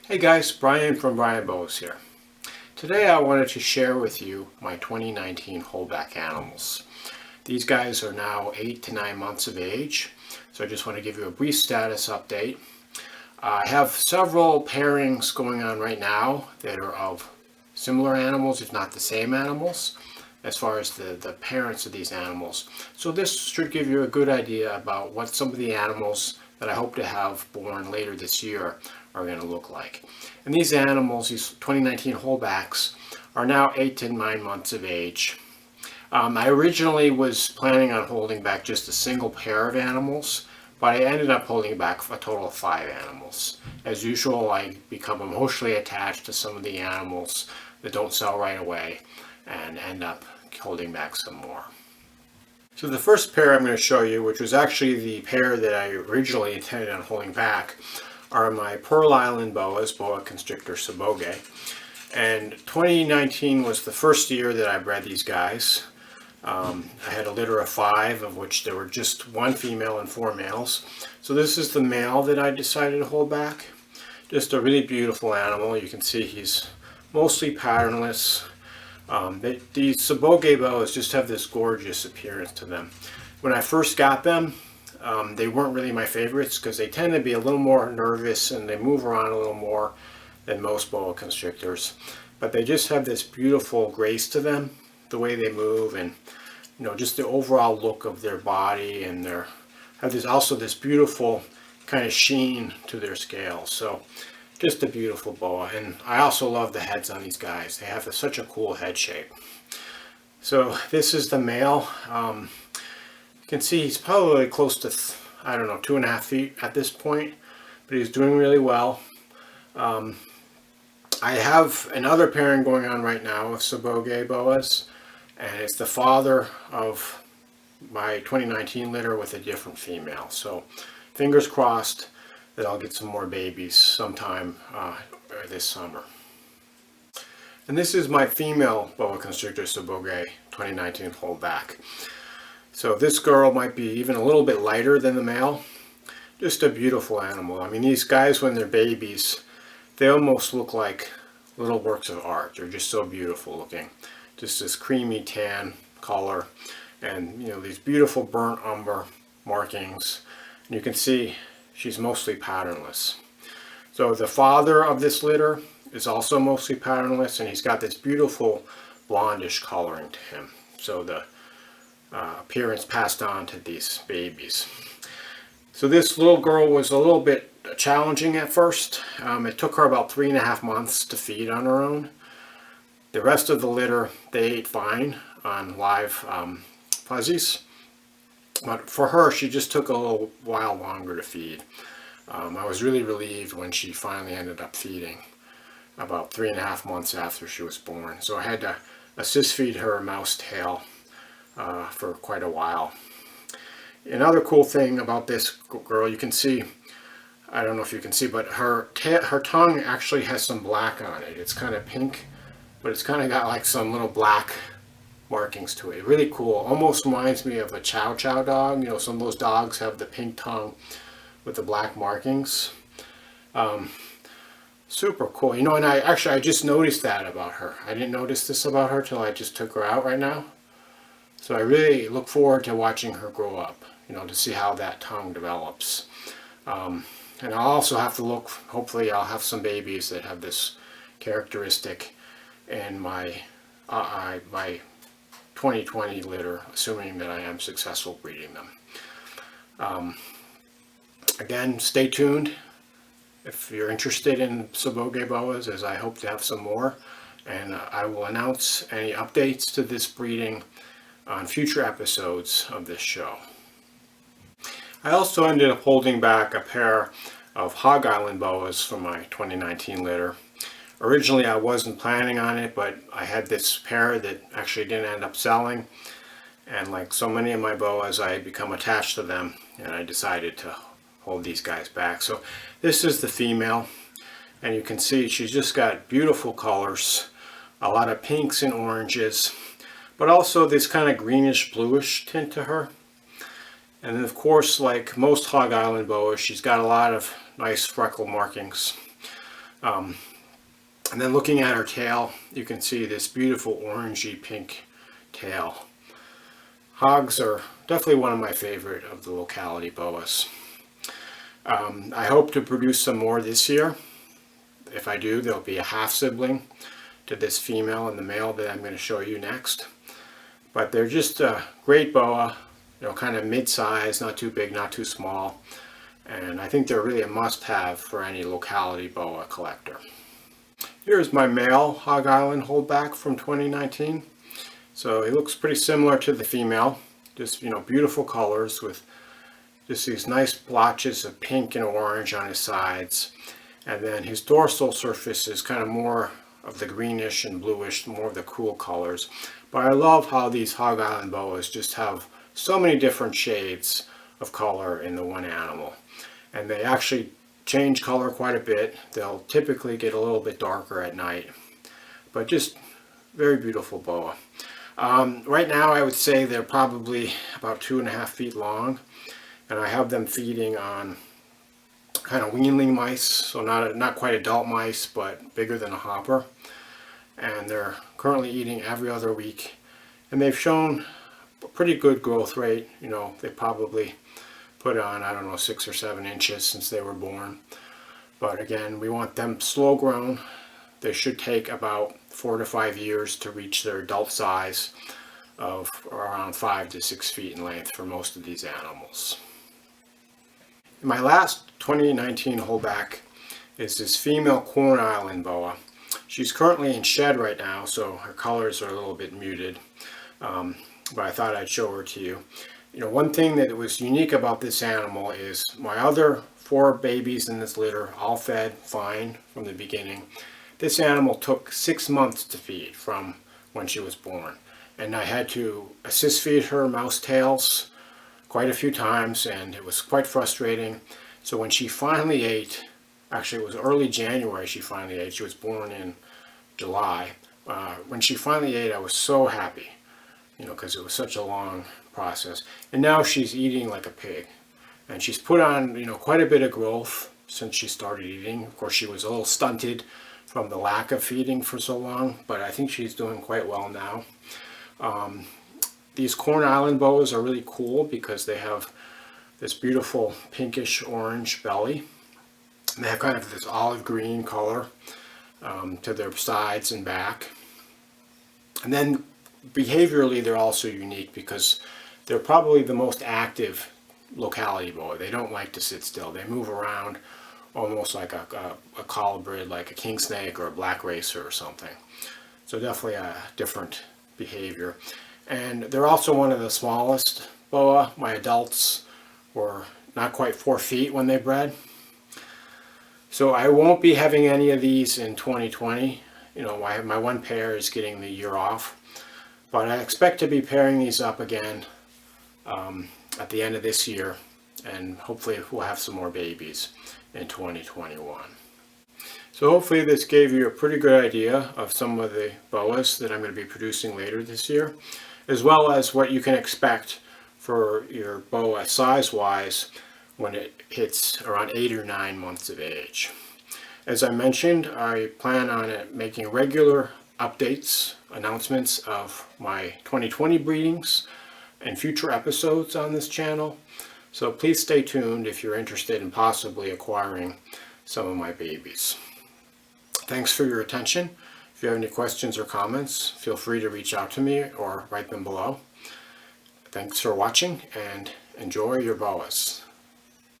Hey guys, Brian from Boas here. Today I wanted to share with you my 2019 Holdback animals. These guys are now 8 to 9 months of age, so I just want to give you a brief status update. I have several pairings going on right now that are of similar animals, if not the same animals, as far as the parents of these animals. So this should give you a good idea about what some of the animals that I hope to have born later this year are going to look like. And these animals, these 2019 Holdbacks, are now 8 to 9 months of age. I originally was planning on holding back just a single pair of animals, but I ended up holding back a total of 5 animals. As usual, I become emotionally attached to some of the animals that don't sell right away and end up holding back some more. So the first pair I'm going to show you, which was actually the pair that I originally intended on holding back, are my Pearl Island Boas, Boa Constrictor Saboge. And 2019 was the first year that I bred these guys. I had a litter of 5, of which there were just 1 female and 4 males. So this is the male that I decided to hold back. Just a really beautiful animal. You can see he's mostly patternless. These Saboge Boas just have this gorgeous appearance to them. When I first got them, they weren't really my favorites because they tend to be a little more nervous and they move around a little more than most boa constrictors. But they just have this beautiful grace to them, the way they move, and just the overall look of their body, and they have this beautiful kind of sheen to their scales. So just a beautiful boa. And I also love the heads on these guys. They have such a cool head shape. So this is the male. You can see he's probably close to, I don't know, 2.5 feet at this point, but he's doing really well. I have another pairing going on right now of Saboge Boas, and it's the father of my 2019 litter with a different female. So fingers crossed that I'll get some more babies sometime this summer. And this is my female Boa Constrictor Saboge 2019 Holdback. So this girl might be even a little bit lighter than the male. Just a beautiful animal. I mean, these guys, when they're babies, they almost look like little works of art. They're just so beautiful looking. Just this creamy tan color, and these beautiful burnt umber markings. And you can see she's mostly patternless. So the father of this litter is also mostly patternless, and he's got this beautiful blondish coloring to him. So the appearance passed on to these babies. So this little girl was a little bit challenging at first. It took her about 3.5 months to feed on her own. The rest of the litter, they ate fine on live fuzzies. But for her, she just took a little while longer to feed. I was really relieved when she finally ended up feeding about 3.5 months after she was born. So I had to assist feed her a mouse tail for quite a while. Another cool thing about this girl, you can see, I don't know if you can see, but her tongue actually has some black on it. It's kind of pink, but it's kind of got like some little black markings to it. Really cool. Almost reminds me of a Chow Chow dog. Some of those dogs have the pink tongue with the black markings. Super cool. And I just noticed that about her. I didn't notice this about her till I just took her out right now. So I really look forward to watching her grow up, to see how that tongue develops. And I'll also have to look, hopefully I'll have some babies that have this characteristic in my 2020 litter, assuming that I am successful breeding them. Again, stay tuned if you're interested in Saboge Boas, as I hope to have some more. And I will announce any updates to this breeding on future episodes of this show. I also ended up holding back a pair of Hog Island Boas from my 2019 litter. Originally I wasn't planning on it, but I had this pair that actually didn't end up selling, and like so many of my boas, I had become attached to them, and I decided to hold these guys back. So this is the female, and you can see she's just got beautiful colors, a lot of pinks and oranges, but also this kind of greenish bluish tint to her. And then of course, like most Hog Island boas, she's got a lot of nice freckle markings. And then looking at her tail, you can see this beautiful orangey pink tail. Hogs are definitely one of my favorite of the locality boas. I hope to produce some more this year. If I do, there'll be a half sibling to this female and the male that I'm going to show you next. But they're just a great boa, kind of mid-size, not too big, not too small. And I think they're really a must-have for any locality boa collector. Here's my male Hog Island Holdback from 2019. So he looks pretty similar to the female. Just, beautiful colors with just these nice blotches of pink and orange on his sides. And then his dorsal surface is kind of more of the greenish and bluish, more of the cool colors. But I love how these Hog Island boas just have so many different shades of color in the one animal. And they actually change color quite a bit. They'll typically get a little bit darker at night. But just very beautiful boa. Right now I would say they're probably about 2.5 feet long. And I have them feeding on kind of weanling mice, so not quite adult mice, but bigger than a hopper. And they're currently eating every other week. And they've shown a pretty good growth rate. They probably put on, I don't know, 6 or 7 inches since they were born. But again, we want them slow grown. They should take about 4 to 5 years to reach their adult size of around 5 to 6 feet in length for most of these animals. My last 2019 holdback is this female Corn Island boa. She's currently in shed right now, so her colors are a little bit muted, but I thought I'd show her to you. One thing that was unique about this animal is my other 4 babies in this litter all fed fine from the beginning. This animal took 6 months to feed from when she was born, and I had to assist feed her mouse tails quite a few times, and it was quite frustrating. So when she finally ate, actually it was early January she finally ate, she was born in July. When she finally ate, I was so happy, because it was such a long process. And now she's eating like a pig, and she's put on quite a bit of growth since she started eating. Of course, she was a little stunted from the lack of feeding for so long, but I think she's doing quite well now. These Corn Island boas are really cool because they have this beautiful pinkish orange belly. And they have kind of this olive green color to their sides and back. And then behaviorally they're also unique because they're probably the most active locality boa. They don't like to sit still. They move around almost like a colubrid, like a king snake or a black racer or something. So definitely a different behavior. And they're also one of the smallest boa. My adults were not quite 4 feet when they bred. So I won't be having any of these in 2020. My one pair is getting the year off. But I expect to be pairing these up again at the end of this year. And hopefully we'll have some more babies in 2021. So hopefully this gave you a pretty good idea of some of the boas that I'm going to be producing later this year, as well as what you can expect for your boa size-wise when it hits around 8 or 9 months of age. As I mentioned, I plan on making regular updates, announcements of my 2020 breedings and future episodes on this channel. So please stay tuned if you're interested in possibly acquiring some of my babies. Thanks for your attention. If you have any questions or comments, feel free to reach out to me or write them below. Thanks for watching and enjoy your boas.